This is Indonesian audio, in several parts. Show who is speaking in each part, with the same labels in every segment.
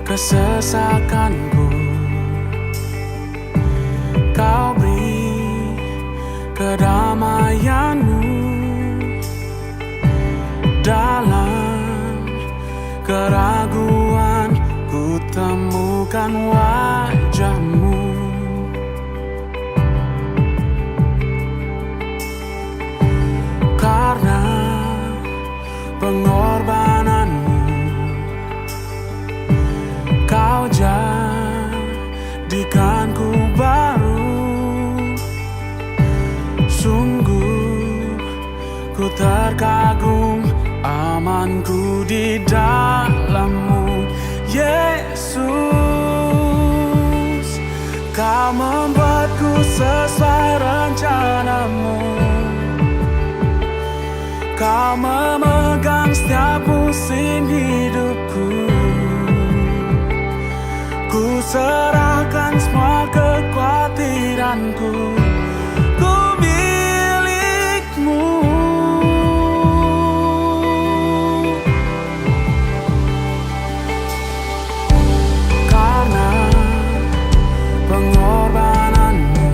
Speaker 1: kesesakanku. Kau beri kedamaianmu dalam keraguan, ku temukan wajahmu. Karena pengorbananmu, kau jadikanku baru. Sungguh ku terkagum, amanku di dalam-Mu, Yesus. Kau membuatku sesuai rencana-Mu. Kau memegang setiap musim hidupku. Ku serahkan semua kekhawatiranku. Ku milik-Mu. Karena pengorbananmu,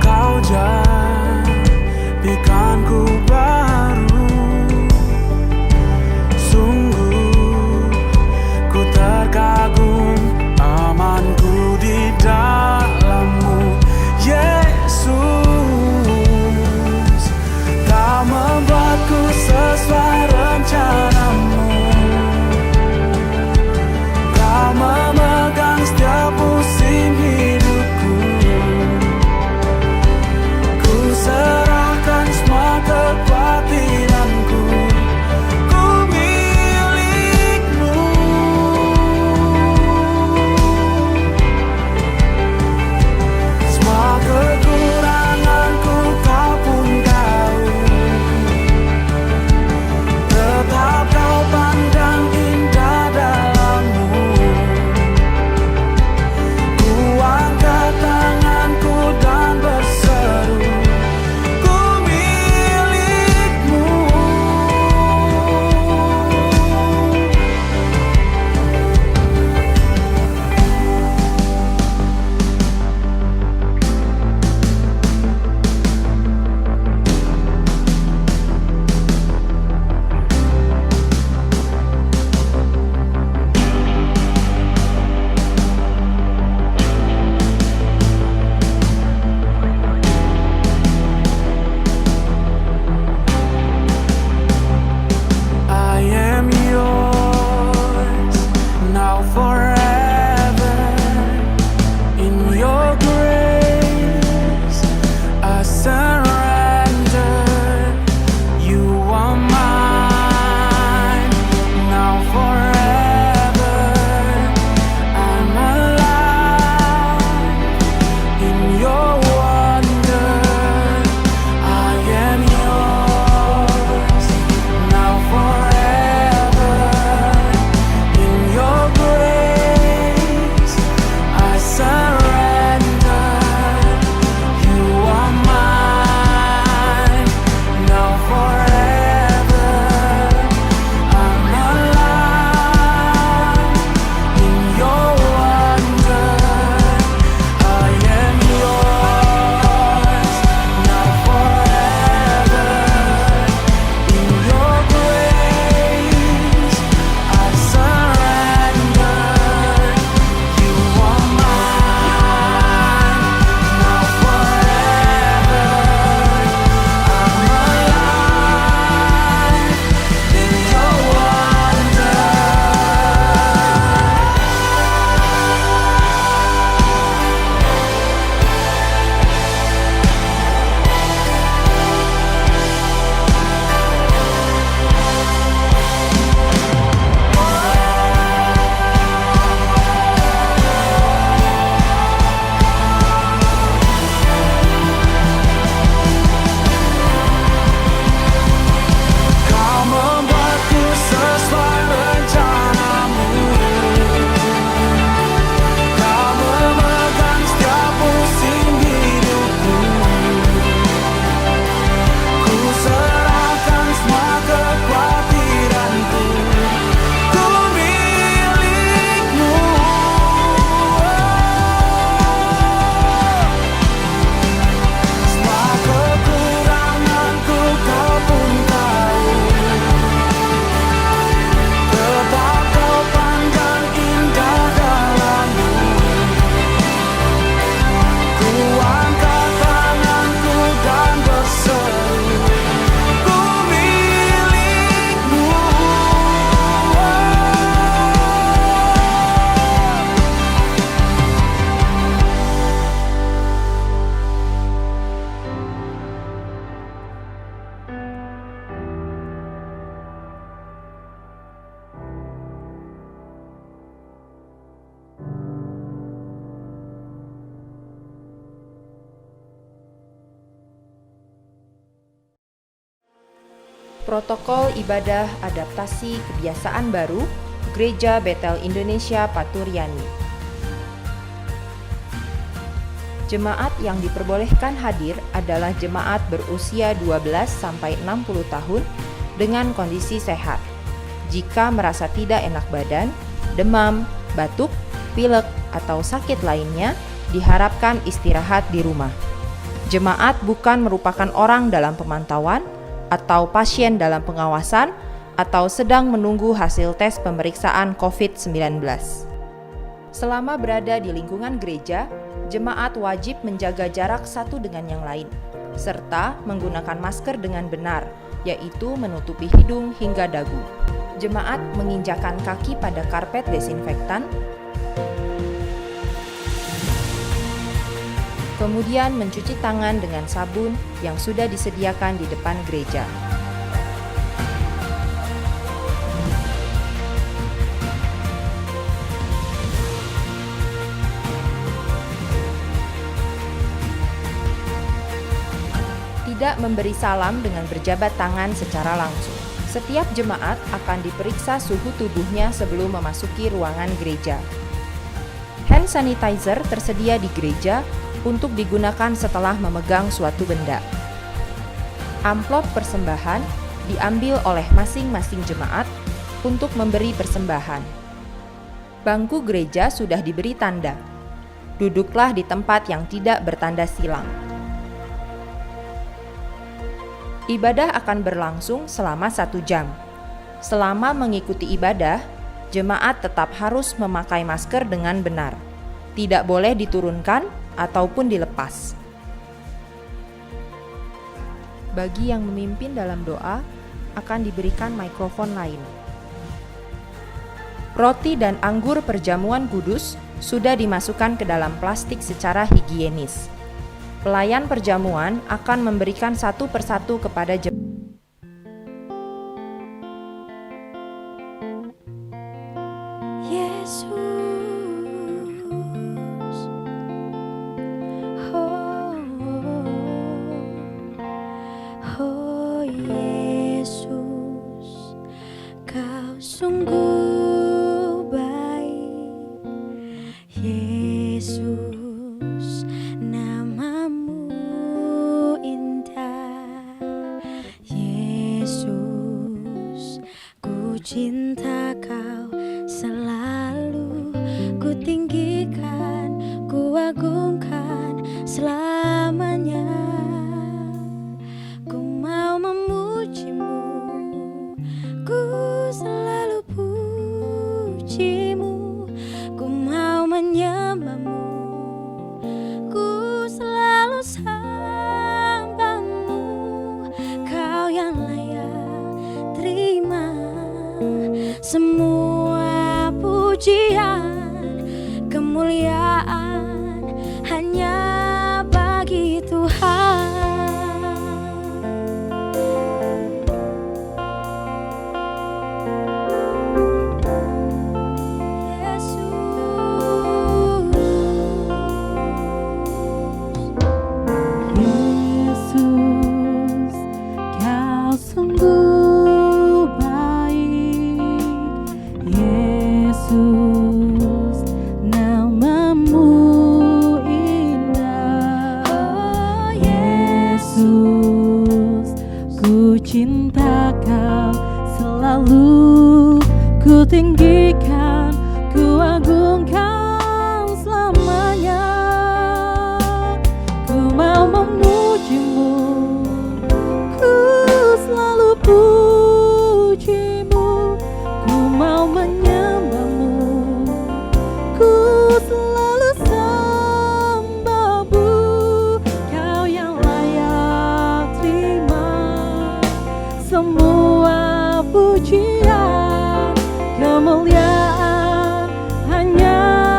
Speaker 1: kau jadikanku baru. Sungguh ku terkagum,
Speaker 2: Protokol ibadah adaptasi kebiasaan baru Gereja Betel Indonesia Paturyani. Jemaat yang diperbolehkan hadir adalah jemaat berusia 12 sampai 60 tahun dengan kondisi sehat. Jika merasa tidak enak badan, demam, batuk, pilek, atau sakit lainnya, diharapkan istirahat di rumah. Jemaat bukan merupakan orang dalam pemantauan atau pasien dalam pengawasan atau sedang menunggu hasil tes pemeriksaan COVID-19. Selama berada di lingkungan gereja, jemaat wajib menjaga jarak satu dengan yang lain, serta menggunakan masker dengan benar, yaitu menutupi hidung hingga dagu. Jemaat menginjakan kaki pada karpet desinfektan, kemudian mencuci tangan dengan sabun yang sudah disediakan di depan gereja. Tidak memberi salam dengan berjabat tangan secara langsung. Setiap jemaat akan diperiksa suhu tubuhnya sebelum memasuki ruangan gereja. Hand sanitizer tersedia di gereja untuk digunakan setelah memegang suatu benda. Amplop persembahan diambil oleh masing-masing jemaat untuk memberi persembahan. Bangku gereja sudah diberi tanda. Duduklah di tempat yang tidak bertanda silang. Ibadah akan berlangsung selama 1 jam. Selama mengikuti ibadah, jemaat tetap harus memakai masker dengan benar. Tidak boleh diturunkan ataupun dilepas. Bagi yang memimpin dalam doa, akan diberikan mikrofon lain. Roti dan anggur perjamuan kudus sudah dimasukkan ke dalam plastik secara higienis. Pelayan perjamuan akan memberikan satu persatu kepada jemaat.
Speaker 3: Yesus, oh Yesus, Kau sungguh baik. Yesus, namamu indah. Yesus, ku cinta Kau selalu, ku tinggikan, ku agungkan selamanya. Ku mau memujimu, ku selalu pujimu. Ku mau menyembahmu, ku selalu sembahmu. Kau yang layak terima semua pujian, kemuliaan hanya bagi Tuhan.
Speaker 4: Yesus, Kau sungguh baik. Yesus, namamu indah.
Speaker 3: Oh
Speaker 4: Yesus, ku cinta Kau selalu, ku tinggikan, ku agungkan selamanya. Ku mau memujimu, ku selalu pujimu. Ku mau menyembahmu, ku selalu sembahmu. Kau yang layak terima semua pujian, kemuliaan hanya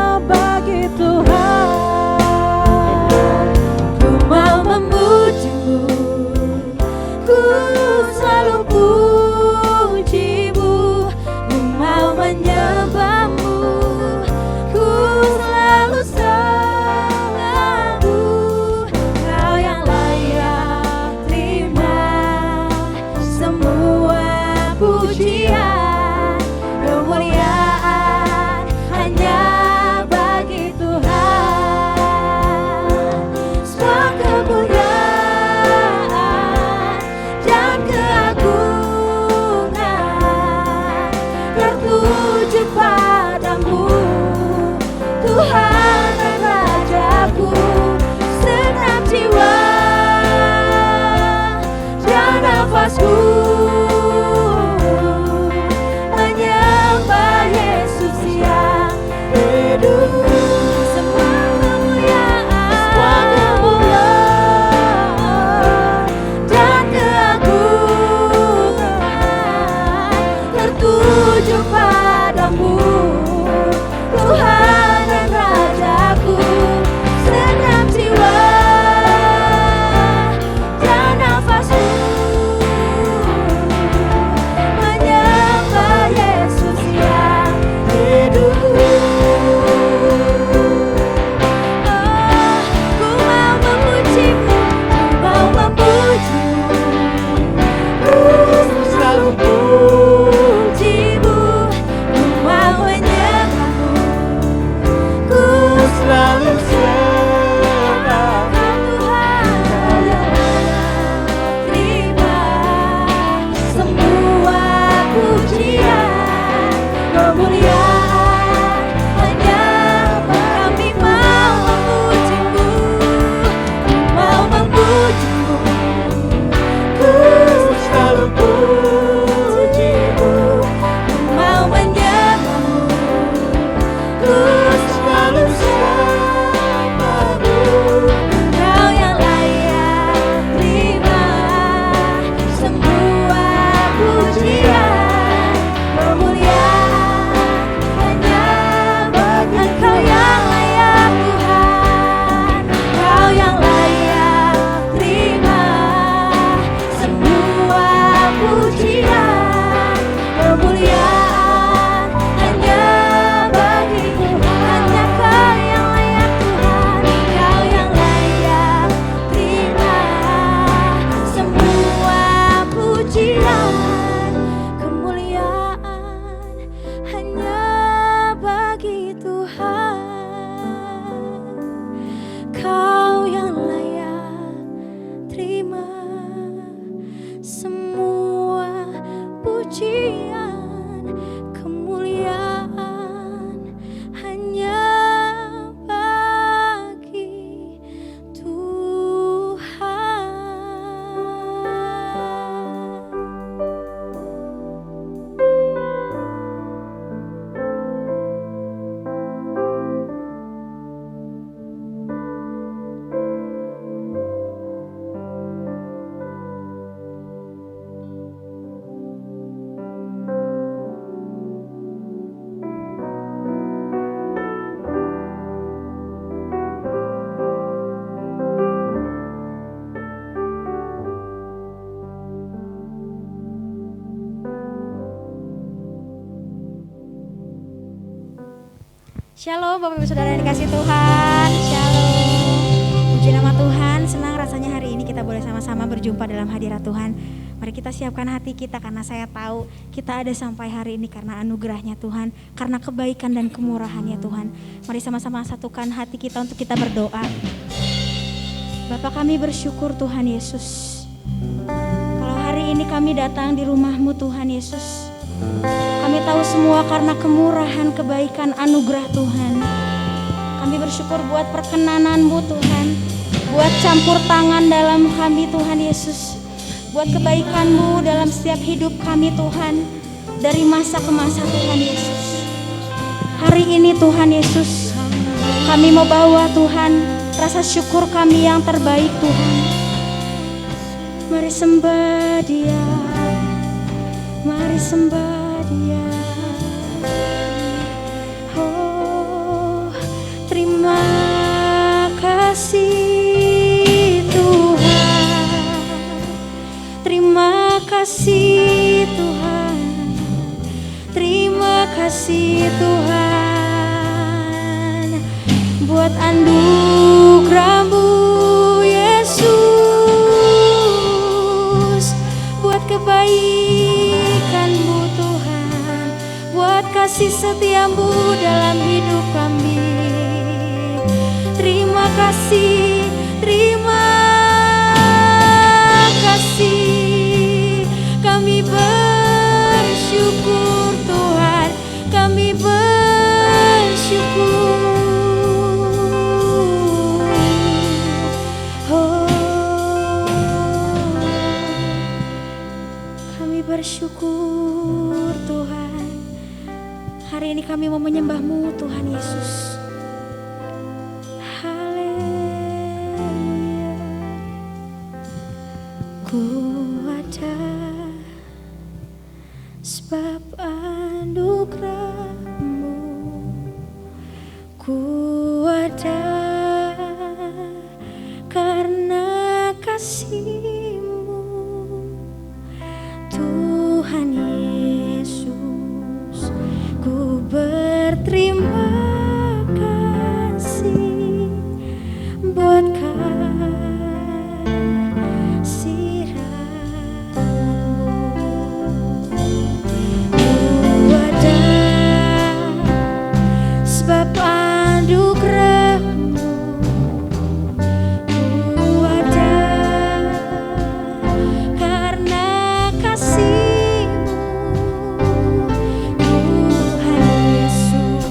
Speaker 3: Shalom Bapak Ibu Saudara yang dikasih Tuhan. Shalom. Puji nama Tuhan. Senang rasanya hari ini kita boleh sama-sama berjumpa dalam hadirat Tuhan. Mari kita siapkan hati kita, karena saya tahu kita ada sampai hari ini karena anugerahnya Tuhan, karena kebaikan dan kemurahannya Tuhan. Mari sama-sama satukan hati kita untuk kita berdoa. Bapa, kami bersyukur Tuhan Yesus, kalau hari ini kami datang di rumah-Mu Tuhan Yesus. Kami tahu semua karena kemurahan, kebaikan, anugerah Tuhan. Kami bersyukur buat perkenanan-Mu Tuhan, buat campur tangan dalam kami Tuhan Yesus, buat kebaikan-Mu dalam setiap hidup kami Tuhan, dari masa ke masa Tuhan Yesus. Hari ini Tuhan Yesus, kami mau bawa Tuhan rasa syukur kami yang terbaik Tuhan. Mari sembah Dia, mari sembah Dia. Oh, terima kasih Tuhan, terima kasih Tuhan, terima kasih Tuhan, buat anugerah-Mu Yesus, buat kebaikan-Mu Tuhan, buat kasih setia-Mu dalam hidup kami. Terima kasih, terima kasih. Kami bersyukur Tuhan, kami bersyukur. Bersyukur Tuhan. Hari ini kami mau menyembah-Mu Tuhan Yesus. Haleluya. Ku ada sebab anugerah-Mu, ku ada karena kasih-Mu Tuhan Yesus. Ku berterima kasih buat kasih-Mu. Ku ada sebab anugerah-Mu, ku ada karena kasih-Mu Tuhan Yesus.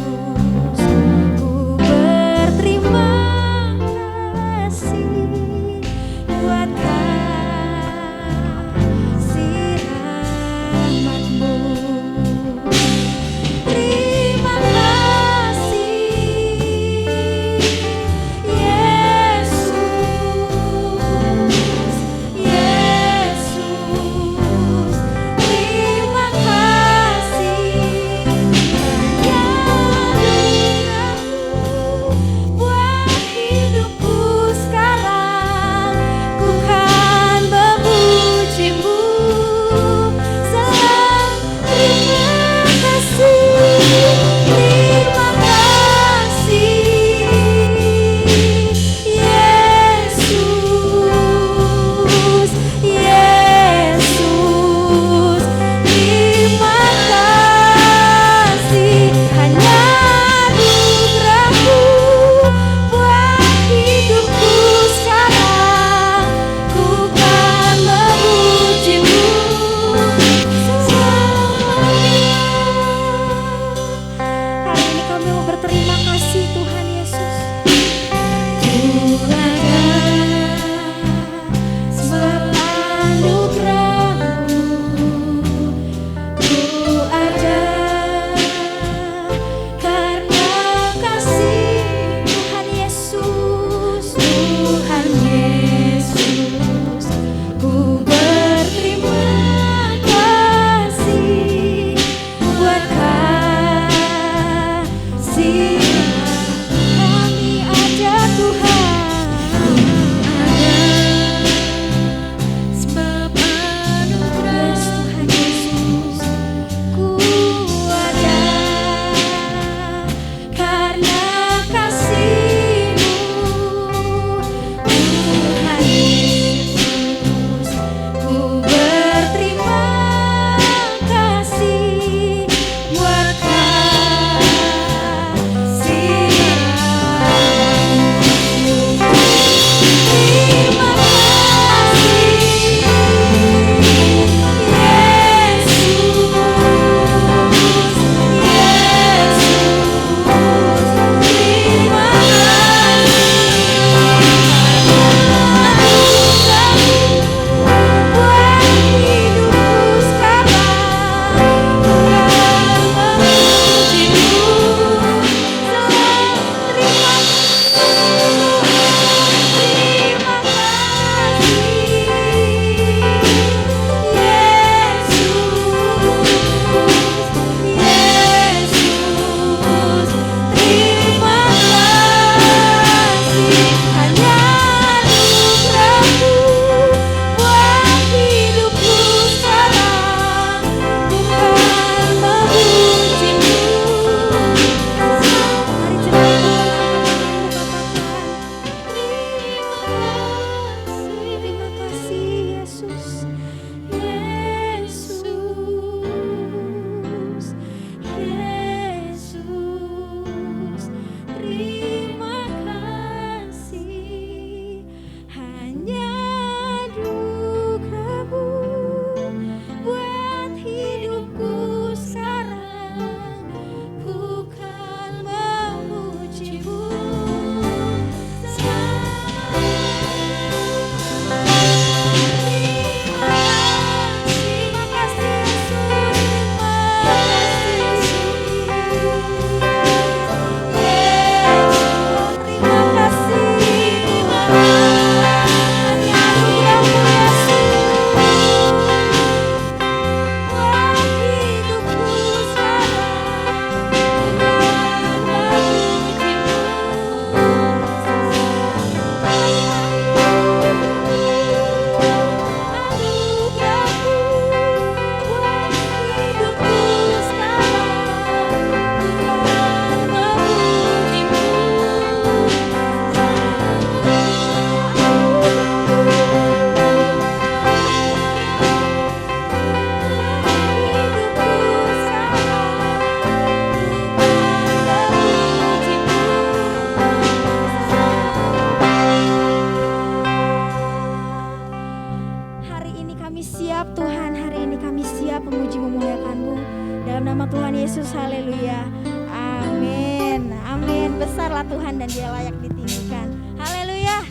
Speaker 3: besarlah Tuhan dan Dia layak ditinggikan. Haleluya.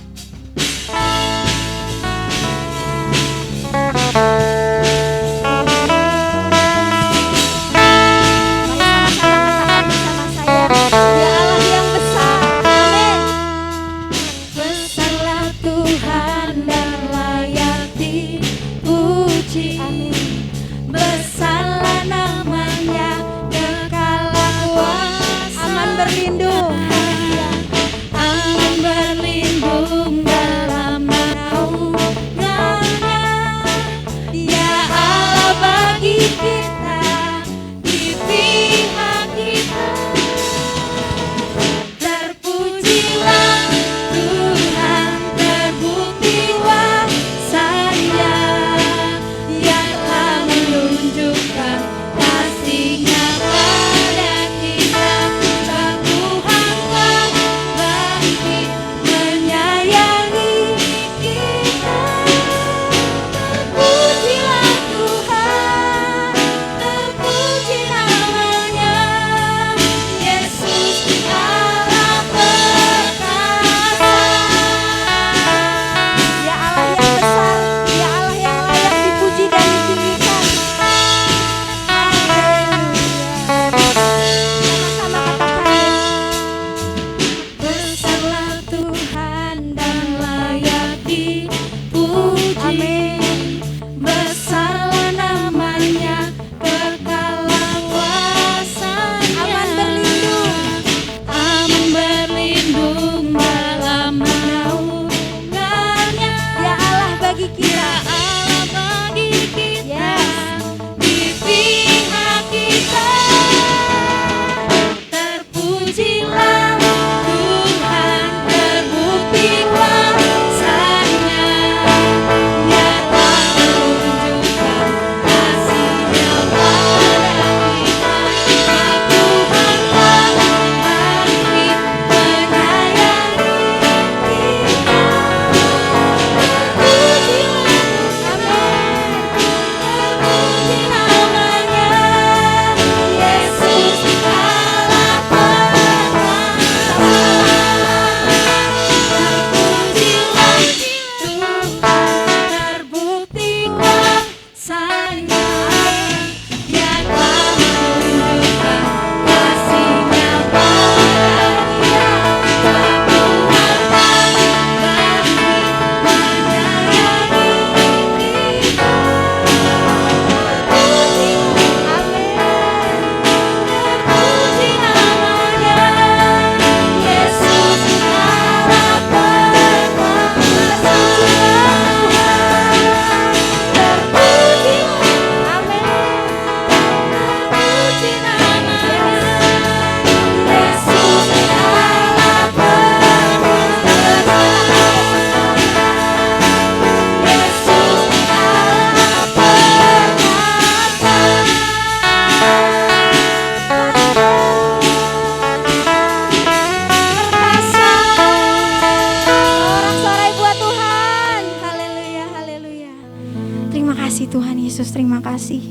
Speaker 3: Terima kasih.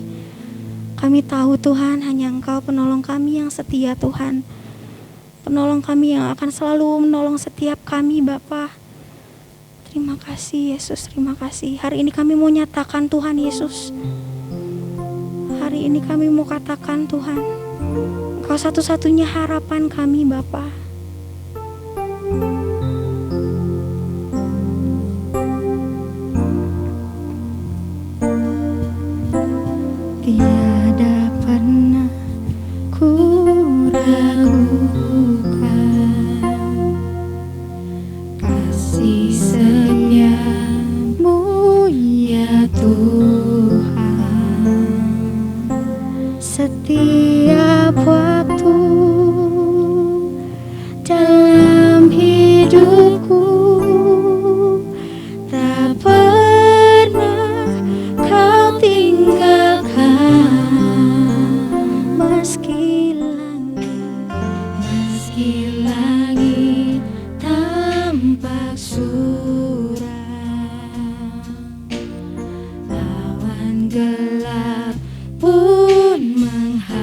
Speaker 3: Kami tahu Tuhan, hanya Engkau penolong kami yang setia Tuhan. Penolong kami yang akan selalu menolong setiap kami Bapa. Terima kasih Yesus, terima kasih. Hari ini kami mau nyatakan Tuhan Yesus. Hari ini kami mau katakan Tuhan, Engkau satu-satunya harapan kami Bapa.
Speaker 4: Tiada pernah ku ragukan kasih setiamu ya Tuhan. Setiap waktu dalam hidupku tak pernah kau tinggalkan. Meski langit tampak suram, awan gelap pun menghadap.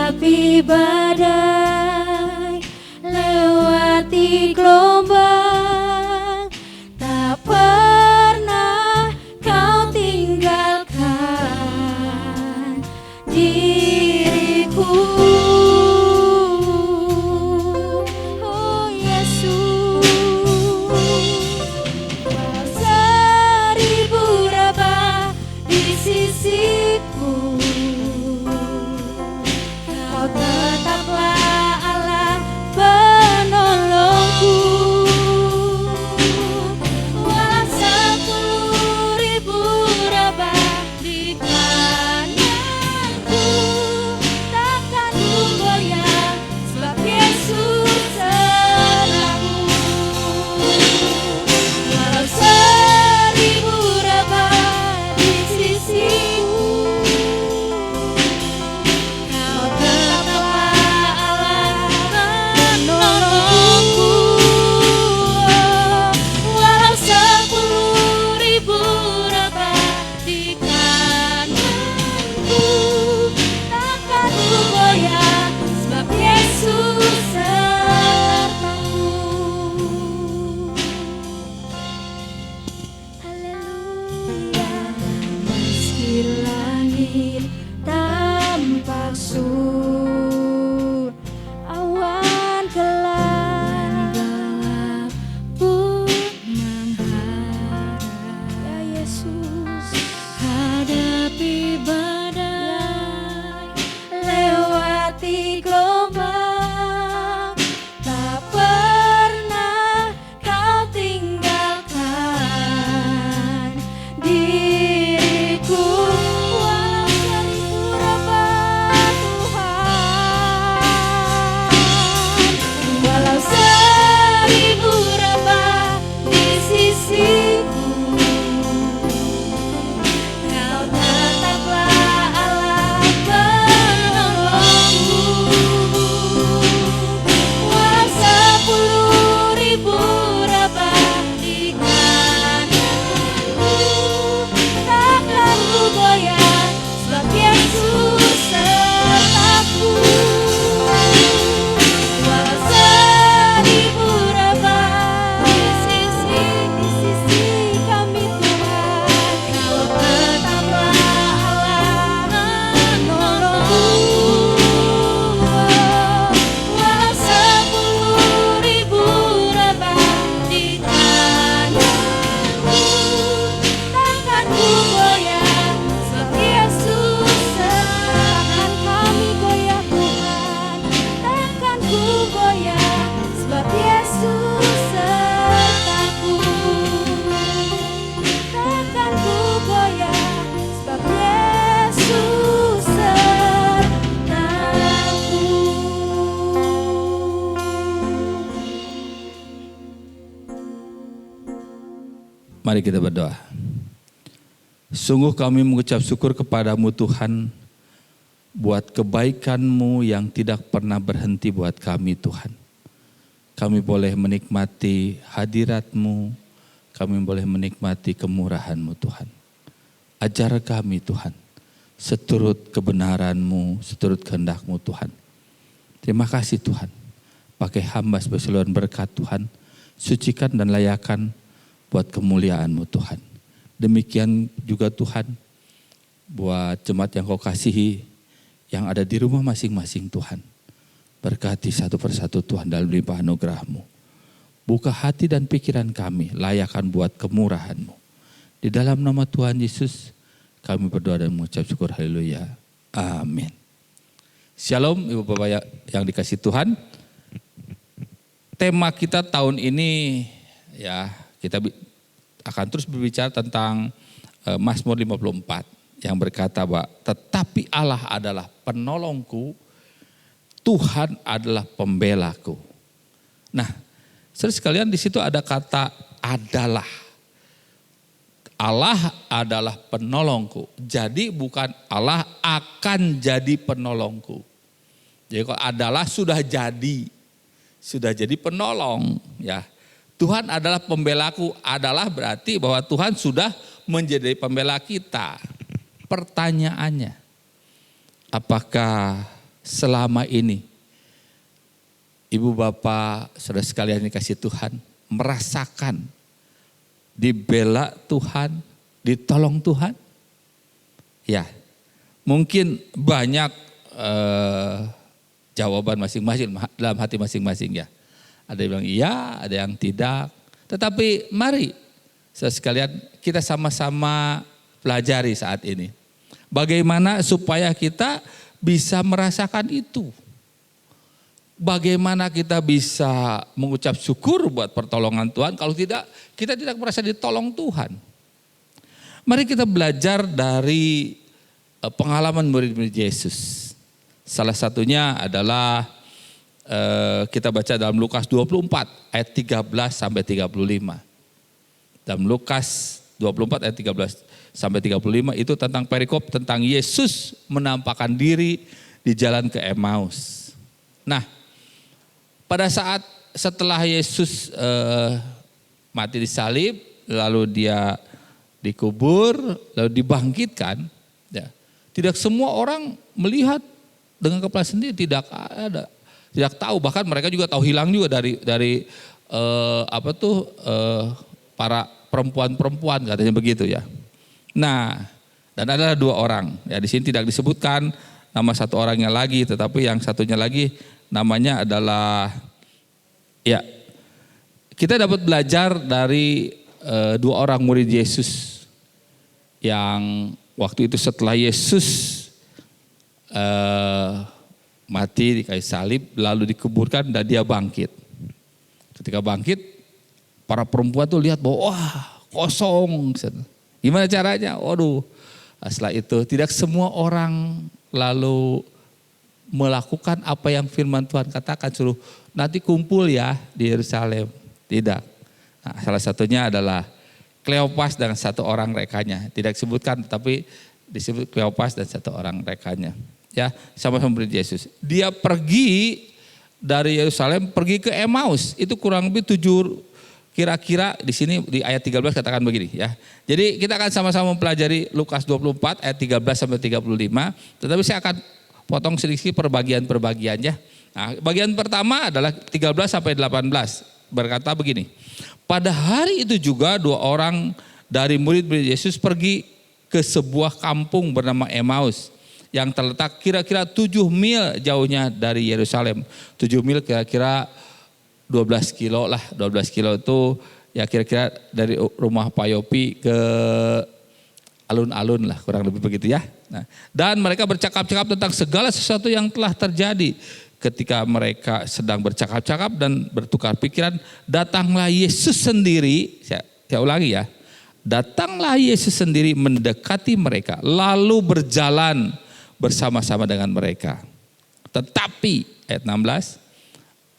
Speaker 4: hadapi badai, lewati gelombang, tak pernah kau tinggalkan diriku. Oh Yesus, walau seribu rabah di sisiku, Kau tetaplah Allah penolongku. Walau 10.000 rabah di kananku, takkan ku goyah, sebab Yesus sertaku. Walau 1000 rabah di sisiku, Kau tetaplah Allah penolongku. Walau 10.000 rabah di kananku, takkan ku goyah, sebab Yesus sertaku. Haleluya. Meski langit tampak sur, awan gelap pun menghadap. Ya Yesus, hadapi badai, lewati gelombang, tak pernah kau tinggalkan diriku. Walau 1000 rabah di sisiku, Kau tetaplah Allah penolongku. Walau 10.000 rabah di kananku, takkan ku goyah, sebab Yesus sertaku. Walau 1000 rabah di sisi kami Tuhan, Kau tetaplah Allah penolongku. Walau 10.000 rabah di kananku, takkan ku goyah, sebab Yesus sertakan kami goyah Tuhan. Takkan ku goyah, sebab Yesus sertaku. Takkan ku goyah, sebab Yesus sertaku.
Speaker 5: Mari kita berdoa. Sungguh kami mengucap syukur kepadamu Tuhan, buat kebaikan-Mu yang tidak pernah berhenti buat kami Tuhan. Kami boleh menikmati hadirat-Mu, kami boleh menikmati kemurahan-Mu Tuhan. Ajar kami Tuhan, seturut kebenaran-Mu, seturut kehendak-Mu Tuhan. Terima kasih Tuhan, pakai hamba sebagai saluran berkat Tuhan, sucikan dan layakan buat kemuliaan-Mu Tuhan. Demikian juga Tuhan, buat jemaat yang Kau kasihi, yang ada di rumah masing-masing Tuhan. Berkati satu persatu Tuhan dalam limpah anugerah-Mu. Buka hati dan pikiran kami, layakan buat kemurahan-Mu. Di dalam nama Tuhan Yesus, kami berdoa dan mengucap syukur, haleluya. Amin. Shalom Ibu Bapak yang dikasih Tuhan. Tema kita tahun ini, ya kita akan terus berbicara tentang Mazmur 54 yang berkata bahwa tetapi Allah adalah penolongku, Tuhan adalah pembelaku. Nah, saudara sekalian di situ ada kata adalah. Allah adalah penolongku. Jadi bukan Allah akan jadi penolongku. Jadi kalau adalah sudah jadi penolong, ya. Tuhan adalah pembelaku, adalah berarti bahwa Tuhan sudah menjadi pembela kita. Pertanyaannya, apakah selama ini ibu bapak saudara sekalian yang kasih Tuhan merasakan dibela Tuhan, ditolong Tuhan? Ya, mungkin banyak jawaban masing-masing dalam hati masing-masing ya. Ada yang bilang iya, ada yang tidak. Tetapi mari saudara sekalian kita sama-sama pelajari saat ini. Bagaimana supaya kita bisa merasakan itu. Bagaimana kita bisa mengucap syukur buat pertolongan Tuhan. Kalau tidak, kita tidak merasa ditolong Tuhan. Mari kita belajar dari pengalaman murid-murid Yesus. Salah satunya adalah kita baca dalam Lukas 24 ayat 13 sampai 35. Dalam Lukas 24 ayat 13 sampai 35 itu tentang perikop tentang Yesus menampakkan diri di jalan ke Emmaus. Nah, pada saat setelah Yesus mati disalib, lalu dia dikubur, lalu dibangkitkan, ya, tidak semua orang melihat dengan kepala sendiri, tidak ada, tidak tahu, bahkan mereka juga tahu hilang juga dari para perempuan-perempuan katanya begitu ya. Nah, dan ada 2 orang. Ya di sini tidak disebutkan nama satu orangnya lagi, tetapi yang satunya lagi namanya adalah ya. Kita dapat belajar dari 2 orang murid Yesus yang waktu itu setelah Yesus mati di kayu salib lalu dikuburkan dan dia bangkit. Ketika bangkit, para perempuan tuh lihat bahwa wah kosong. Gimana caranya? Waduh, setelah itu tidak semua orang lalu melakukan apa yang firman Tuhan katakan, suruh nanti kumpul ya di Yerusalem. Tidak. Nah, salah satunya adalah Kleopas dan 1 orang rekannya. Tidak disebutkan tetapi disebut Kleopas dan 1 orang rekannya. Ya, sama-sama murid Yesus. Dia pergi dari Yerusalem pergi ke Emmaus. Itu kurang lebih 7 kira-kira di sini di ayat 13 katakan begini ya. Jadi kita akan sama-sama mempelajari Lukas 24 ayat 13 sampai 35. Tetapi saya akan potong sedikit perbagian-perbagiannya. Nah, bagian pertama adalah 13 sampai 18 berkata begini. Pada hari itu juga 2 orang dari murid-murid Yesus pergi ke sebuah kampung bernama Emmaus yang terletak kira-kira 7 mil jauhnya dari Yerusalem. 7 mil kira-kira 12 kilo lah, 12 kilo itu ya kira-kira dari rumah Pak Yopi ke alun-alun lah, kurang lebih begitu ya. Nah, dan mereka bercakap-cakap tentang segala sesuatu yang telah terjadi. Ketika mereka sedang bercakap-cakap dan bertukar pikiran, datanglah Yesus sendiri, saya ulangi ya, datanglah Yesus sendiri mendekati mereka, lalu berjalan bersama-sama dengan mereka. Tetapi, ayat 16,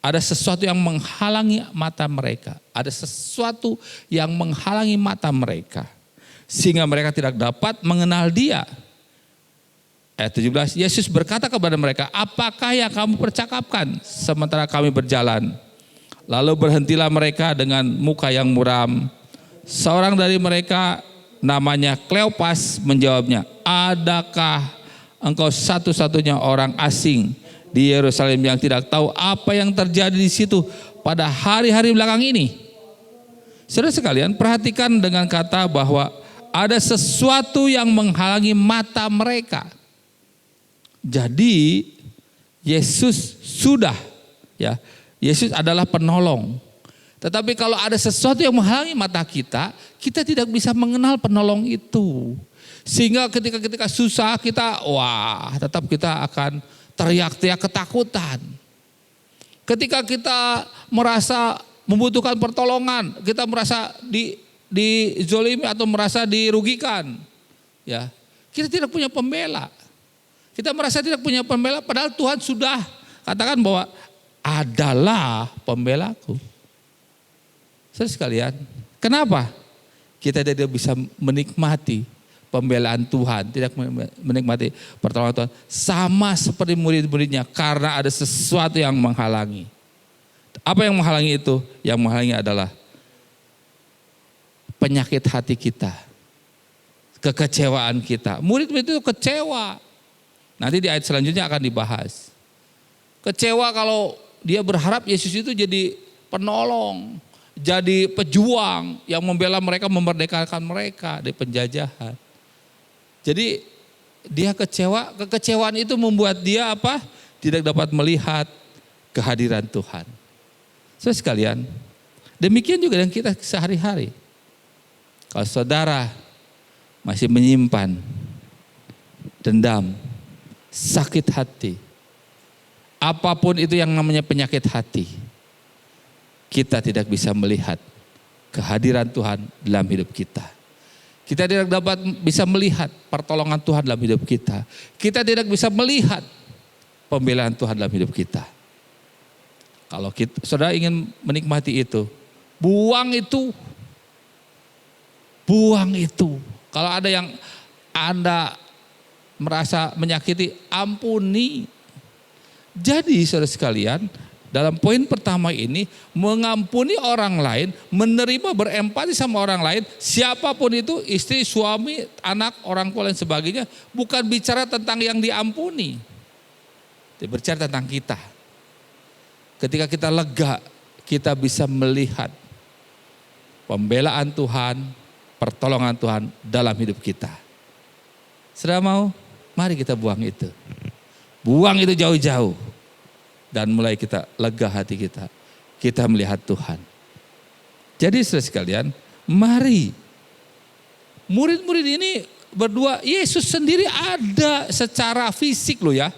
Speaker 5: ada sesuatu yang menghalangi mata mereka. Ada sesuatu yang menghalangi mata mereka. Sehingga mereka tidak dapat mengenal dia. Ayat 17, Yesus berkata kepada mereka, apakah yang kamu percakapkan sementara kami berjalan? Lalu berhentilah mereka dengan muka yang muram. Seorang dari mereka namanya Kleopas menjawabnya, adakah engkau satu-satunya orang asing di Yerusalem yang tidak tahu apa yang terjadi di situ pada hari-hari belakang ini? Saudara sekalian, perhatikan dengan kata bahwa ada sesuatu yang menghalangi mata mereka. Jadi Yesus sudah ya, Yesus adalah penolong. Tetapi kalau ada sesuatu yang menghalangi mata kita, kita tidak bisa mengenal penolong itu. Sehingga ketika susah kita, wah tetap kita akan teriak-teriak ketakutan. Ketika kita merasa membutuhkan pertolongan, kita merasa dizolimi atau merasa dirugikan, ya kita tidak punya pembela. Kita merasa tidak punya pembela, padahal Tuhan sudah katakan bahwa adalah pembelaku. Saudara sekalian, kenapa kita tidak bisa menikmati pembelaan Tuhan, tidak menikmati pertolongan Tuhan, sama seperti murid-muridnya, karena ada sesuatu yang menghalangi. Apa yang menghalangi itu? Yang menghalangi adalah penyakit hati kita, kekecewaan kita. Murid-murid itu kecewa. Nanti di ayat selanjutnya akan dibahas. Kecewa kalau dia berharap Yesus itu jadi penolong, jadi pejuang yang membela mereka, memerdekakan mereka dari penjajahan. Jadi dia kecewa, kekecewaan itu membuat dia apa? Tidak dapat melihat kehadiran Tuhan. Saudara sekalian, demikian juga dengan kita sehari-hari. Kalau saudara masih menyimpan dendam, sakit hati, apapun itu yang namanya penyakit hati, kita tidak bisa melihat kehadiran Tuhan dalam hidup kita. Kita tidak dapat bisa melihat pertolongan Tuhan dalam hidup kita. Kita tidak bisa melihat pembelaan Tuhan dalam hidup kita. Kalau saudara ingin menikmati itu, buang itu. Buang itu. Kalau ada yang Anda merasa menyakiti, ampuni. Jadi saudara sekalian, dalam poin pertama ini, mengampuni orang lain, menerima, berempati sama orang lain, siapapun itu, istri, suami, anak, orang tua dan sebagainya, bukan bicara tentang yang diampuni. Dia berbicara tentang kita. Ketika kita lega, kita bisa melihat pembelaan Tuhan, pertolongan Tuhan dalam hidup kita. Saudara mau? Mari kita buang itu. Buang itu jauh-jauh. Dan mulai kita lega hati kita. Kita melihat Tuhan. Jadi saudara sekalian, mari. Murid-murid ini berdua, Yesus sendiri ada secara fisik loh ya.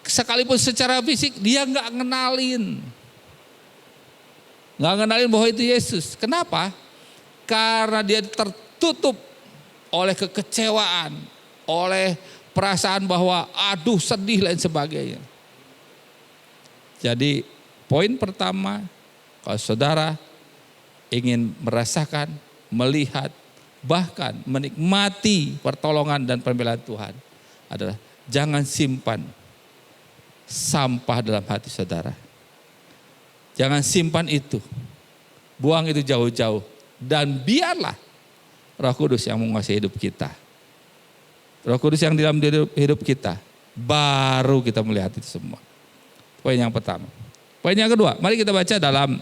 Speaker 5: Sekalipun secara fisik dia nggak ngenalin. Nggak ngenalin bahwa itu Yesus. Kenapa? Karena dia tertutup oleh kekecewaan, oleh perasaan bahwa aduh sedih dan sebagainya. Jadi poin pertama, kalau saudara ingin merasakan, melihat, bahkan menikmati pertolongan dan pembelaan Tuhan adalah jangan simpan sampah dalam hati saudara. Jangan simpan itu. Buang itu jauh-jauh. Dan biarlah Roh Kudus yang menguasai hidup kita. Roh Kudus yang di dalam hidup kita. Baru kita melihat itu semua. Poin yang pertama. Poin yang kedua. Mari kita baca dalam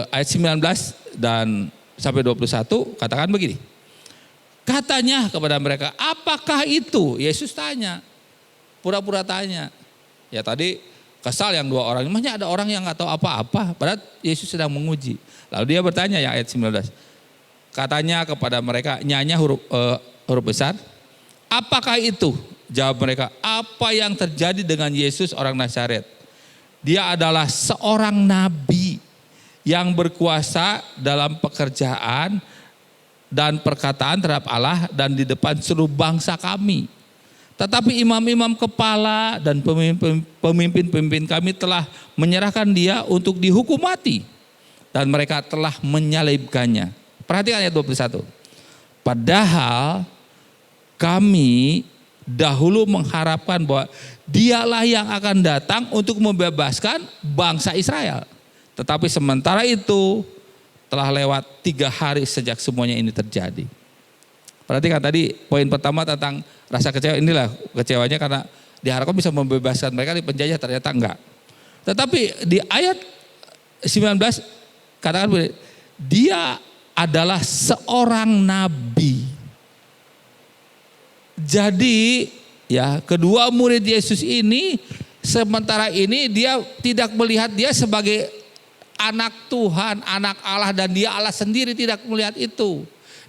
Speaker 5: ayat 19 dan sampai 21. Katakan begini. Katanya kepada mereka, apakah itu? Yesus tanya. Pura-pura tanya. Ya tadi kesal yang dua orang. Emangnya ada orang yang gak tahu apa-apa. Padahal Yesus sedang menguji. Lalu dia bertanya ya ayat 19. Katanya kepada mereka, nyanya huruf besar. Apakah itu? Jawab mereka, apa yang terjadi dengan Yesus orang Nazaret? Dia adalah seorang nabi yang berkuasa dalam pekerjaan dan perkataan terhadap Allah dan di depan seluruh bangsa kami. Tetapi imam-imam kepala dan pemimpin-pemimpin kami telah menyerahkan dia untuk dihukum mati. Dan mereka telah menyalibkannya. Perhatikan ayat 21. Padahal kami dahulu mengharapkan bahwa dialah yang akan datang untuk membebaskan bangsa Israel. Tetapi sementara itu telah lewat 3 hari sejak semuanya ini terjadi. Perhatikan tadi poin pertama tentang rasa kecewa, inilah kecewanya karena diharapkan bisa membebaskan mereka di penjajah, ternyata enggak. Tetapi di ayat 19 katakan dia adalah seorang nabi. Jadi ya kedua murid Yesus ini sementara ini dia tidak melihat dia sebagai anak Tuhan, anak Allah dan dia Allah sendiri, tidak melihat itu.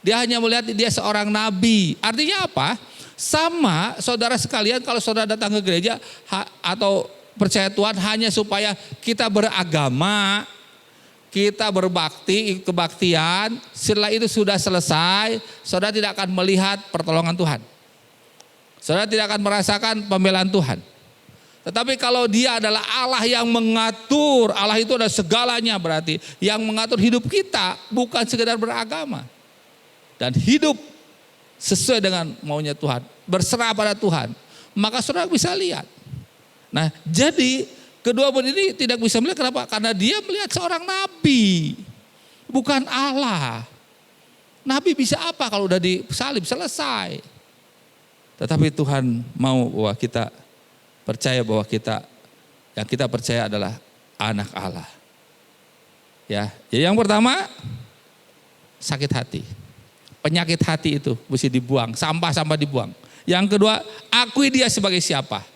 Speaker 5: Dia hanya melihat dia seorang nabi. Artinya apa? Sama saudara sekalian kalau saudara datang ke gereja atau percaya Tuhan hanya supaya kita beragama, kita berbakti, kebaktian, setelah itu sudah selesai, saudara tidak akan melihat pertolongan Tuhan. Saudara tidak akan merasakan pembelaan Tuhan. Tetapi kalau dia adalah Allah yang mengatur, Allah itu adalah segalanya berarti, yang mengatur hidup kita bukan sekedar beragama. Dan hidup sesuai dengan maunya Tuhan, berserah pada Tuhan, maka saudara bisa lihat. Nah jadi kedua murid ini tidak bisa melihat, kenapa? Karena dia melihat seorang nabi, bukan Allah. Nabi bisa apa kalau udah disalib, selesai. Tetapi Tuhan mau bahwa kita percaya bahwa yang kita percaya adalah anak Allah. Ya, jadi yang pertama sakit hati. Penyakit hati itu mesti dibuang, sampah-sampah dibuang. Yang kedua, akui dia sebagai siapa?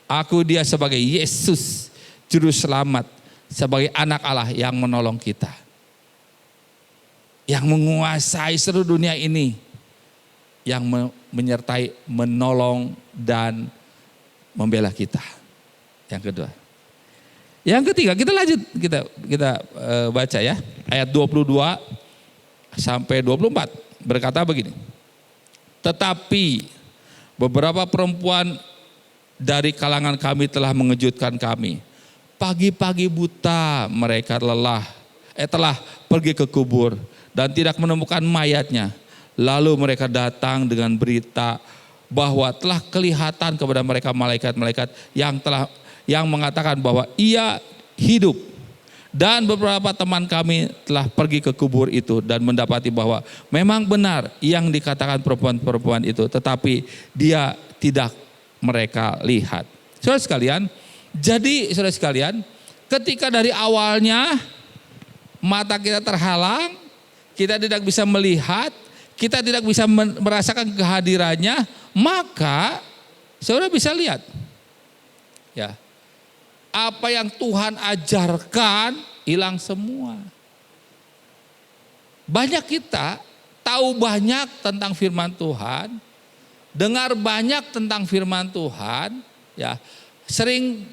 Speaker 5: Akui dia sebagai Yesus, juru selamat, sebagai anak Allah yang menolong kita. Yang menguasai seluruh dunia ini. Yang menyertai, menolong dan membela kita. Yang kedua. Yang ketiga, kita lanjut, kita baca ya. Ayat 22 sampai 24 berkata begini. Tetapi beberapa perempuan dari kalangan kami telah mengejutkan kami. Pagi-pagi buta mereka telah pergi ke kubur dan tidak menemukan mayatnya. Lalu mereka datang dengan berita bahwa telah kelihatan kepada mereka malaikat-malaikat yang mengatakan bahwa ia hidup. Dan beberapa teman kami telah pergi ke kubur itu dan mendapati bahwa memang benar yang dikatakan perempuan-perempuan itu, tetapi dia tidak mereka lihat. Saudara sekalian, jadi saudara sekalian, ketika dari awalnya mata kita terhalang, kita tidak bisa melihat, kita tidak bisa merasakan kehadirannya, maka saudara bisa lihat. Ya. Apa yang Tuhan ajarkan hilang semua. Banyak kita tahu banyak tentang firman Tuhan, dengar banyak tentang firman Tuhan, ya, sering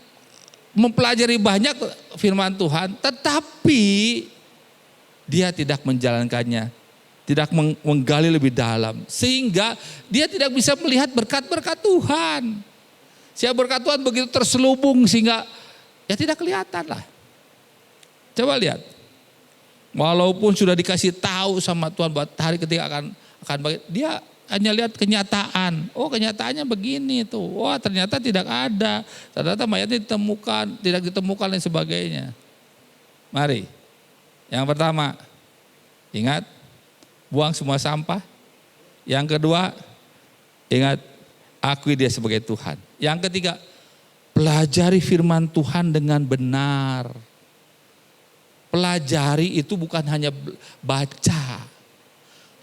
Speaker 5: mempelajari banyak firman Tuhan, tetapi dia tidak menjalankannya, tidak menggali lebih dalam, sehingga dia tidak bisa melihat berkat-berkat Tuhan. Sehingga berkat Tuhan begitu terselubung sehingga ya tidak kelihatan lah. Coba lihat. Walaupun sudah dikasih tahu sama Tuhan buat hari ketika akan bagi, dia hanya lihat kenyataan. Oh, kenyataannya begini tuh. Wah, ternyata tidak ada. Ternyata mayatnya ditemukan, tidak ditemukan dan sebagainya. Mari. Yang pertama, ingat, buang semua sampah. Yang kedua, ingat, akui dia sebagai Tuhan. Yang ketiga, pelajari firman Tuhan dengan benar. Pelajari itu bukan hanya baca.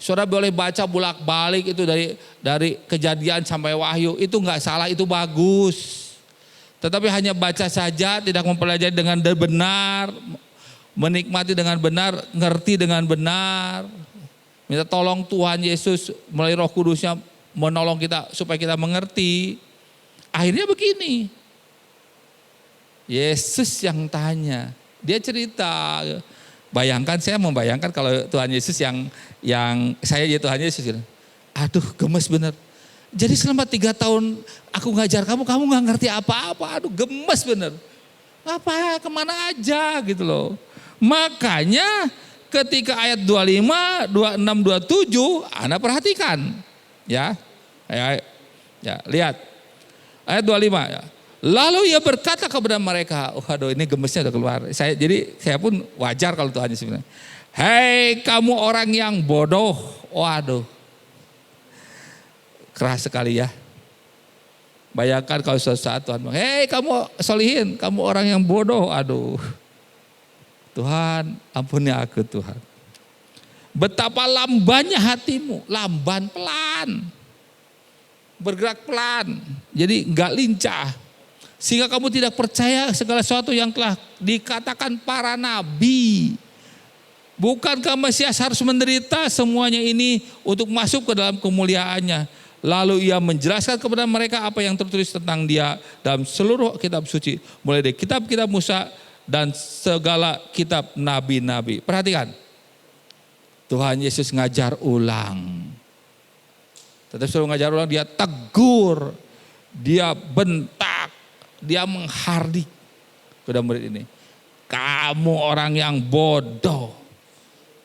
Speaker 5: Saudara boleh baca bolak-balik itu dari Kejadian sampai Wahyu, itu enggak salah, itu bagus. Tetapi hanya baca saja, tidak mempelajari dengan benar, menikmati dengan benar, ngerti dengan benar. Minta tolong Tuhan Yesus melalui Roh Kudusnya menolong kita supaya kita mengerti. Akhirnya begini. Yesus yang tanya, dia cerita. Bayangkan, saya membayangkan kalau Tuhan Yesus yang saya ya Tuhan Yesus. Aduh, gemes bener. Jadi selama 3 tahun aku ngajar kamu gak ngerti apa-apa. Aduh, gemes bener. Apa, kemana aja gitu loh. Makanya ketika ayat 25, 26, 27, Anda perhatikan. Ya, lihat. Ayat 25 ya. Lalu ia berkata kepada mereka, waduh ini gemesnya udah keluar. Saya pun wajar kalau Tuhan Yesus bilang, hei kamu orang yang bodoh. Waduh, keras sekali ya. Bayangkan kalau suatu saat Tuhan bilang, hei kamu solihin, kamu orang yang bodoh. Aduh, Tuhan ampuni aku Tuhan. Betapa lambannya hatimu, lamban pelan. Bergerak pelan, jadi enggak lincah. Sehingga kamu tidak percaya segala sesuatu yang telah dikatakan para nabi. Bukankah Mesias harus menderita semuanya ini untuk masuk ke dalam kemuliaannya? Lalu ia menjelaskan kepada mereka apa yang tertulis tentang dia dalam seluruh kitab suci. Mulai dari kitab-kitab Musa dan segala kitab nabi-nabi. Perhatikan, Tuhan Yesus ngajar ulang. Tetap suruh ngajar ulang, dia tegur, dia bentak, dia menghardik kepada murid ini. Kamu orang yang bodoh,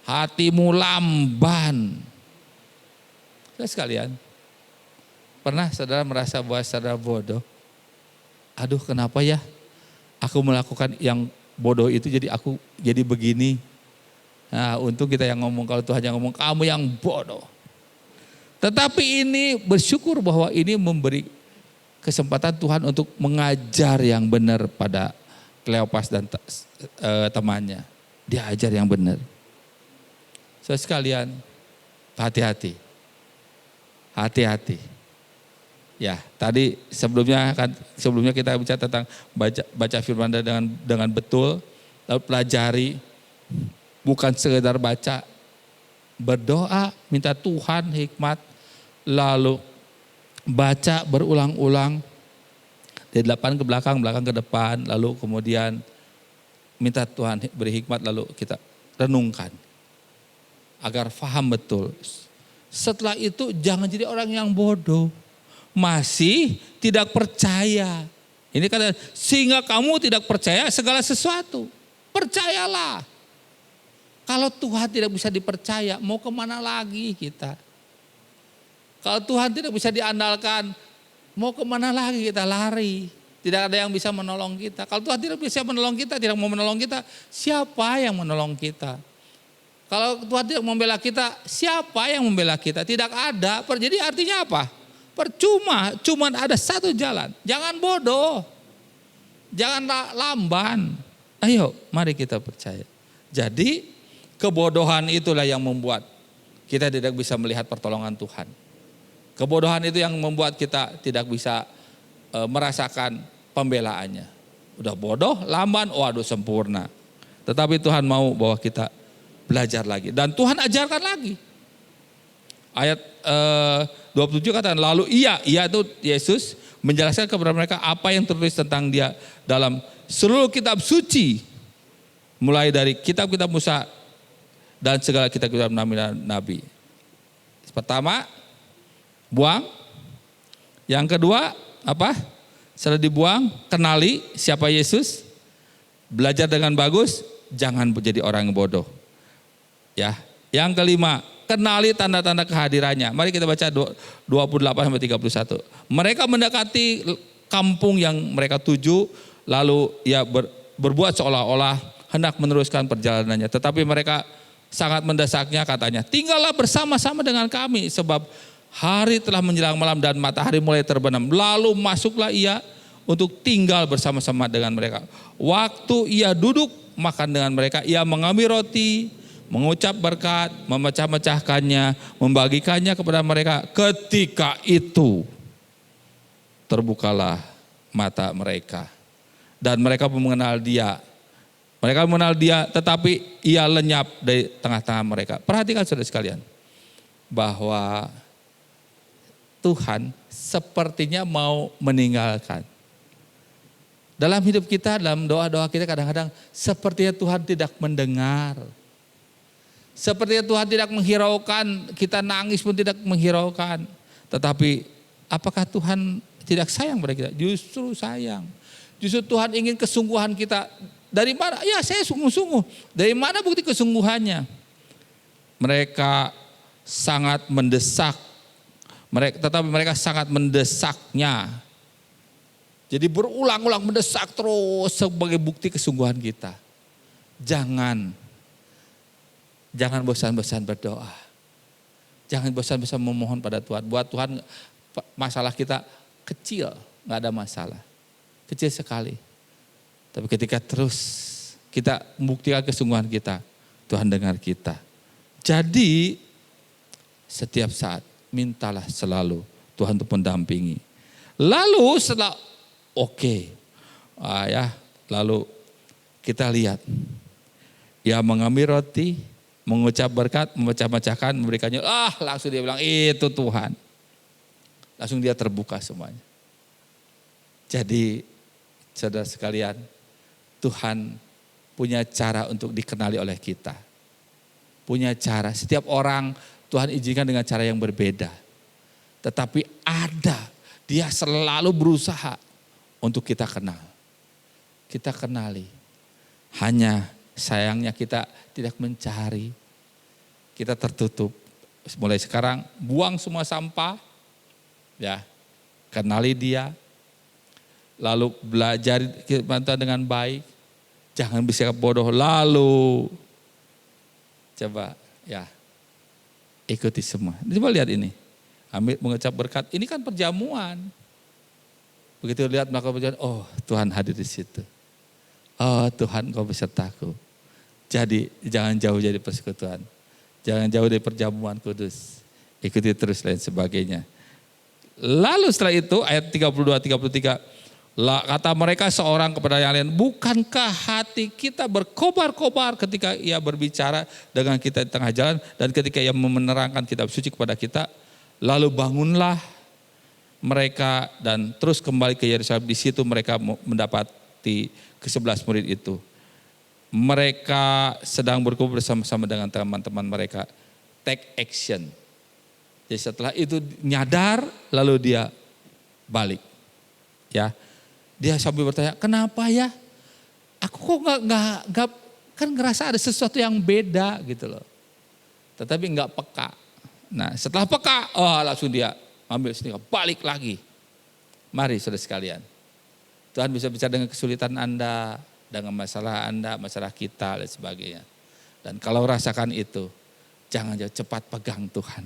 Speaker 5: hatimu lamban. Saudara sekalian, pernah saudara merasa bahwa saudara bodoh? Aduh, kenapa ya aku melakukan yang bodoh itu, jadi aku jadi begini. Nah, untung kita yang ngomong, kalau Tuhan yang ngomong kamu yang bodoh. Tetapi ini bersyukur bahwa ini memberi kesempatan Tuhan untuk mengajar yang benar pada Kleopas dan temannya. Dia ajar yang benar. Saudara sekalian, hati-hati. Hati-hati. Ya, tadi sebelumnya kita bicara tentang baca firman dengan betul, lalu pelajari, bukan sekedar baca, berdoa, minta Tuhan hikmat, lalu baca berulang-ulang dari depan ke belakang ke depan, lalu kemudian minta Tuhan beri hikmat, lalu kita renungkan agar faham betul. Setelah itu jangan jadi orang yang bodoh, masih tidak percaya. Ini kata sehingga kamu tidak percaya segala sesuatu. Percayalah. Kalau Tuhan tidak bisa dipercaya, mau kemana lagi kita? Kalau Tuhan tidak bisa diandalkan, mau kemana lagi kita lari? Tidak ada yang bisa menolong kita. Kalau Tuhan tidak bisa menolong kita, tidak mau menolong kita, siapa yang menolong kita? Kalau Tuhan tidak membela kita, siapa yang membela kita? Tidak ada. Jadi artinya apa? Percuma, cuma ada satu jalan. Jangan bodoh, jangan lamban. Ayo, mari kita percaya. Jadi kebodohan itulah yang membuat kita tidak bisa melihat pertolongan Tuhan. Kebodohan itu yang membuat kita tidak bisa merasakan pembelaannya. Udah bodoh, lamban, waduh sempurna. Tetapi Tuhan mau bahwa kita belajar lagi. Dan Tuhan ajarkan lagi. Ayat 27 katakan, lalu ia itu Yesus menjelaskan kepada mereka apa yang tertulis tentang dia dalam seluruh kitab suci. Mulai dari kitab-kitab Musa dan segala kitab-kitab nabi. Pertama, buang. Yang kedua, apa? Setelah dibuang, kenali siapa Yesus. Belajar dengan bagus, jangan menjadi orang yang bodoh. Ya. Yang kelima, kenali tanda-tanda kehadirannya. Mari kita baca 28 sampai 31. Mereka mendekati kampung yang mereka tuju, lalu ia berbuat seolah-olah hendak meneruskan perjalanannya. Tetapi mereka sangat mendesaknya, katanya, tinggallah bersama-sama dengan kami sebab hari telah menjelang malam dan matahari mulai terbenam. Lalu masuklah ia untuk tinggal bersama-sama dengan mereka. Waktu ia duduk makan dengan mereka, ia mengambil roti, mengucap berkat, memecah-mecahkannya, membagikannya kepada mereka. Ketika itu terbukalah mata mereka dan mereka mengenal dia. Mereka mengenal dia, tetapi ia lenyap dari tengah-tengah mereka. Perhatikan saudara sekalian, bahwa Tuhan sepertinya mau meninggalkan. Dalam hidup kita, dalam doa-doa kita kadang-kadang sepertinya Tuhan tidak mendengar. Sepertinya Tuhan tidak menghiraukan, kita nangis pun tidak menghiraukan. Tetapi apakah Tuhan tidak sayang pada kita? Justru sayang. Justru Tuhan ingin kesungguhan kita. Dari mana? Ya, saya sungguh-sungguh. Dari mana bukti kesungguhannya? Mereka sangat mendesak. Tetapi mereka sangat mendesaknya. Jadi berulang-ulang mendesak terus sebagai bukti kesungguhan kita. Jangan bosan-bosan berdoa. Jangan bosan-bosan memohon pada Tuhan. Buat Tuhan masalah kita kecil, gak ada masalah. Kecil sekali. Tapi ketika terus kita membuktikan kesungguhan kita, Tuhan dengar kita. Jadi setiap saat mintalah selalu Tuhan untuk mendampingi. Lalu setelah lalu kita lihat. Ia mengambil roti, mengucap berkat, memecah-mecahkan, memberikannya. Langsung dia bilang itu Tuhan. Langsung dia terbuka semuanya. Jadi saudara sekalian, Tuhan punya cara untuk dikenali oleh kita. Punya cara, setiap orang Tuhan izinkan dengan cara yang berbeda. Tetapi dia selalu berusaha untuk kita kenal. Kita kenali. Hanya sayangnya kita tidak mencari. Kita tertutup. Mulai sekarang buang semua sampah. Ya, kenali dia. Lalu belajar kita dengan baik. Jangan bersikap bodoh. Lalu Coba ya, ikuti semua. Coba lihat ini, ambil mengucap berkat. Ini kan perjamuan. Begitu lihat melakukan perjamuan, oh Tuhan hadir di situ. Oh Tuhan kau besertaku. Jadi jangan jauh dari persekutuan. Jangan jauh dari perjamuan kudus. Ikuti terus lain sebagainya. Lalu setelah itu ayat 32-33. Kata mereka seorang kepada yang lain, bukankah hati kita berkobar-kobar ketika ia berbicara dengan kita di tengah jalan dan ketika ia menerangkan kitab suci kepada kita. Lalu bangunlah mereka dan terus kembali ke Yerusalem. Di situ mereka mendapati ke-11 murid itu. Mereka sedang berkumpul bersama-sama dengan teman-teman mereka. Take action. Jadi setelah itu nyadar lalu dia balik. Ya. Dia sambil bertanya, kenapa ya? Aku kok nggak kan ngerasa ada sesuatu yang beda gitu loh. Tetapi nggak peka. Nah setelah peka, langsung dia ambil senika, balik lagi. Mari saudara sekalian. Tuhan bisa bicara dengan kesulitan Anda, dengan masalah Anda, masalah kita dan sebagainya. Dan kalau rasakan itu, jangan jauh, cepat pegang Tuhan.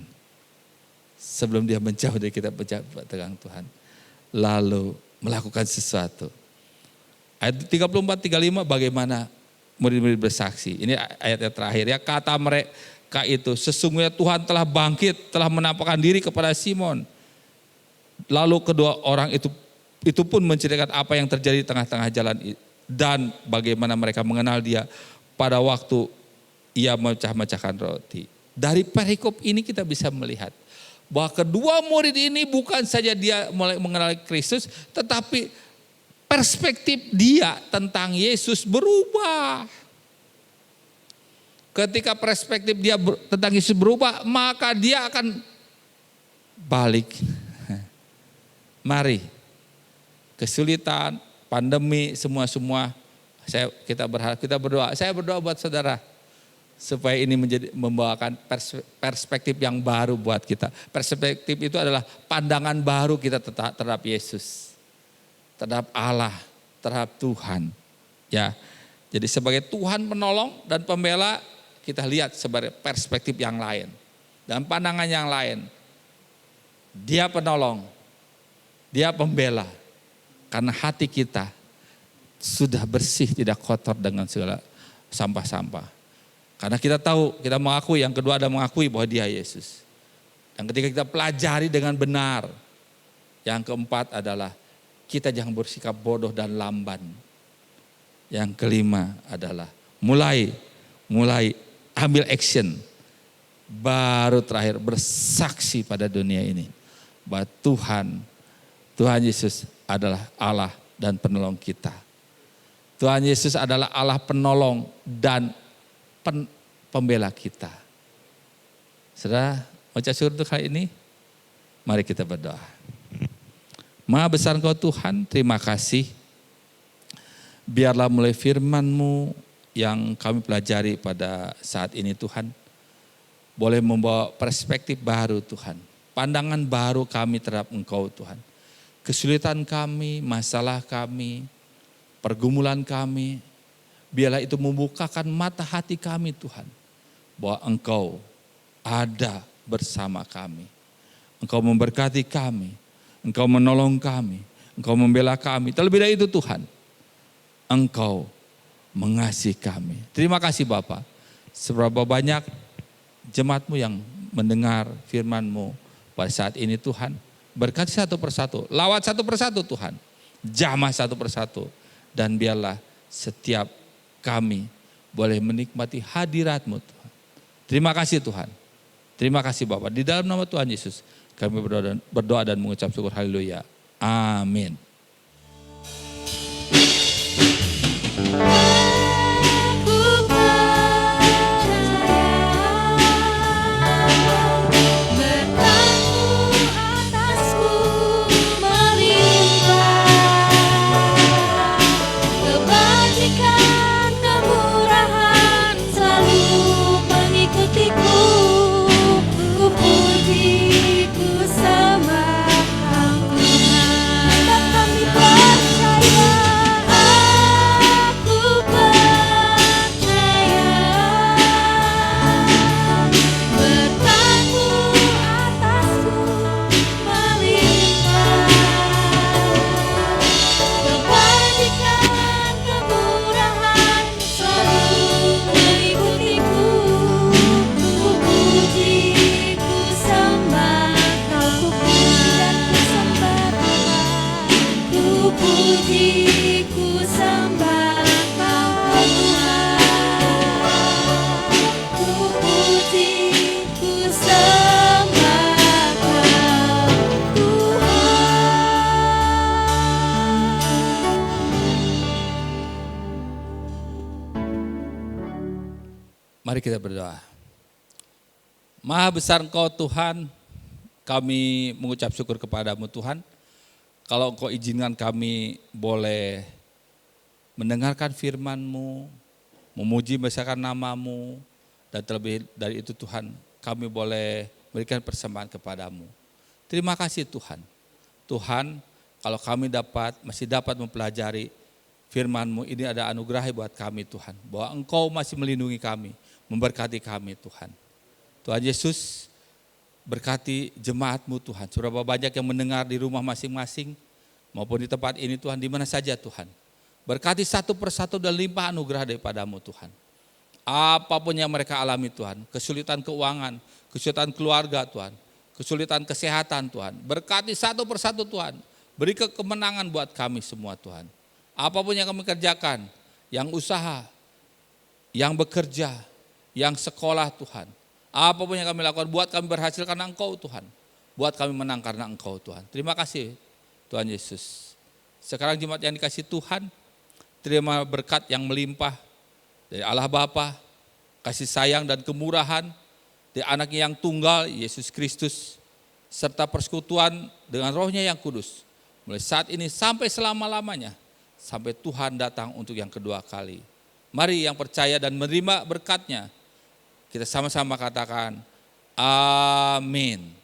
Speaker 5: Sebelum dia menjauh dari kita, pegang Tuhan. Lalu melakukan sesuatu. Ayat 34-35 bagaimana murid-murid bersaksi. Ini ayat yang terakhir ya. Kata mereka itu, sesungguhnya Tuhan telah bangkit, telah menampakkan diri kepada Simon. Lalu kedua orang itu pun menceritakan apa yang terjadi di tengah-tengah jalan dan bagaimana mereka mengenal dia pada waktu ia memecah-mecahkan roti. Dari perikop ini kita bisa melihat bahwa kedua murid ini bukan saja dia mulai mengenal Kristus, tetapi perspektif dia tentang Yesus berubah. Ketika perspektif dia tentang Yesus berubah, maka dia akan balik. Mari, kesulitan, pandemi, semua kita berharap, kita berdoa. Saya berdoa buat saudara. Supaya ini membawakan perspektif yang baru buat kita. Perspektif itu adalah pandangan baru kita terhadap Yesus, terhadap Allah, terhadap Tuhan. Ya, jadi sebagai Tuhan penolong dan pembela, kita lihat sebagai perspektif yang lain dan pandangan yang lain. Dia penolong, dia pembela, karena hati kita sudah bersih, tidak kotor dengan segala sampah-sampah. Karena kita tahu, kita mengakui, yang kedua ada mengakui bahwa dia Yesus. Dan ketika kita pelajari dengan benar, yang keempat adalah kita jangan bersikap bodoh dan lamban. Yang kelima adalah mulai ambil action. Baru terakhir bersaksi pada dunia ini bahwa Tuhan Yesus adalah Allah dan penolong kita. Tuhan Yesus adalah Allah penolong dan pembela kita. Saudara, ucap syukur untuk hari ini. Mari kita berdoa. Maha besar Engkau Tuhan, terima kasih. Biarlah mulai firman-Mu yang kami pelajari pada saat ini Tuhan, boleh membawa perspektif baru Tuhan. Pandangan baru kami terhadap Engkau Tuhan. Kesulitan kami, masalah kami, pergumulan kami, biarlah itu membukakan mata hati kami Tuhan. Bahwa Engkau ada bersama kami. Engkau memberkati kami. Engkau menolong kami. Engkau membela kami. Terlebih dari itu Tuhan, Engkau mengasihi kami. Terima kasih Bapa. Seberapa banyak jemaat-Mu yang mendengar firman-Mu pada saat ini Tuhan. Berkati satu persatu. Lawat satu persatu Tuhan. Jamah satu persatu. Dan biarlah setiap kami boleh menikmati hadirat-Mu Tuhan. Terima kasih Tuhan. Terima kasih Bapak. Di dalam nama Tuhan Yesus kami berdoa dan mengucap syukur. Haleluya. Amin.
Speaker 4: Ku puji, ku sembah Tuhan.
Speaker 5: Mari kita berdoa. Maha besar Engkau Tuhan, kami mengucap syukur kepadamu Tuhan. Kalau Engkau izinkan kami boleh mendengarkan firman-Mu, memuji besarkan nama-Mu, dan terlebih dari itu Tuhan, kami boleh berikan persembahan kepadamu. Terima kasih Tuhan. Tuhan, kalau kami masih dapat mempelajari firman-Mu, ini ada anugerah buat kami Tuhan. Bahwa Engkau masih melindungi kami, memberkati kami Tuhan. Tuhan Yesus, berkati jemaat-Mu Tuhan. Berapa banyak yang mendengar di rumah masing-masing, maupun di tempat ini Tuhan, di mana saja Tuhan. Berkati satu persatu dan limpah anugerah daripada-Mu Tuhan. Apapun yang mereka alami Tuhan, kesulitan keuangan, kesulitan keluarga Tuhan, kesulitan kesehatan Tuhan. Berkati satu persatu Tuhan, beri kemenangan buat kami semua Tuhan. Apapun yang kami kerjakan, yang usaha, yang bekerja, yang sekolah Tuhan. Apapun yang kami lakukan, buat kami berhasil karena Engkau Tuhan. Buat kami menang karena Engkau Tuhan. Terima kasih Tuhan Yesus. Sekarang jemaat yang dikasih Tuhan, terima berkat yang melimpah dari Allah Bapa, kasih sayang dan kemurahan dari anaknya yang tunggal, Yesus Kristus, serta persekutuan dengan rohnya yang kudus. Mulai saat ini sampai selama-lamanya, sampai Tuhan datang untuk yang kedua kali. Mari yang percaya dan menerima berkat-Nya, kita sama-sama katakan, amin.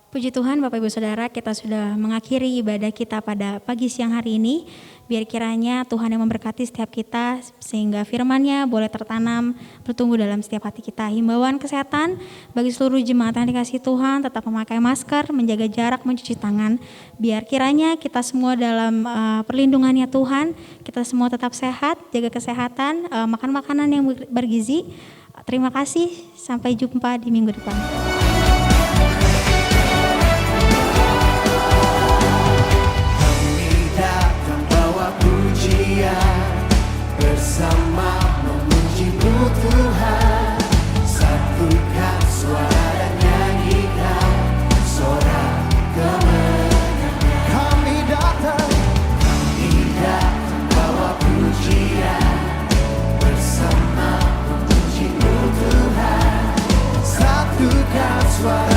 Speaker 3: Puji Tuhan Bapak Ibu Saudara, kita sudah mengakhiri ibadah kita pada pagi siang hari ini. Biar kiranya Tuhan yang memberkati setiap kita sehingga firman-Nya boleh tertanam, bertumbuh dalam setiap hati kita. Himbauan kesehatan bagi seluruh jemaat yang dikasih Tuhan, tetap memakai masker, menjaga jarak, mencuci tangan. Biar kiranya kita semua dalam perlindungannya Tuhan, kita semua tetap sehat, jaga kesehatan, makan makanan yang bergizi. Terima kasih, sampai jumpa di minggu depan.
Speaker 1: Bersama memuji-Mu Tuhan, satukan suara dan nyanyikan sorak kemenangan. Kami datang bawa pujian, bersama memuji-Mu Tuhan, satukan suara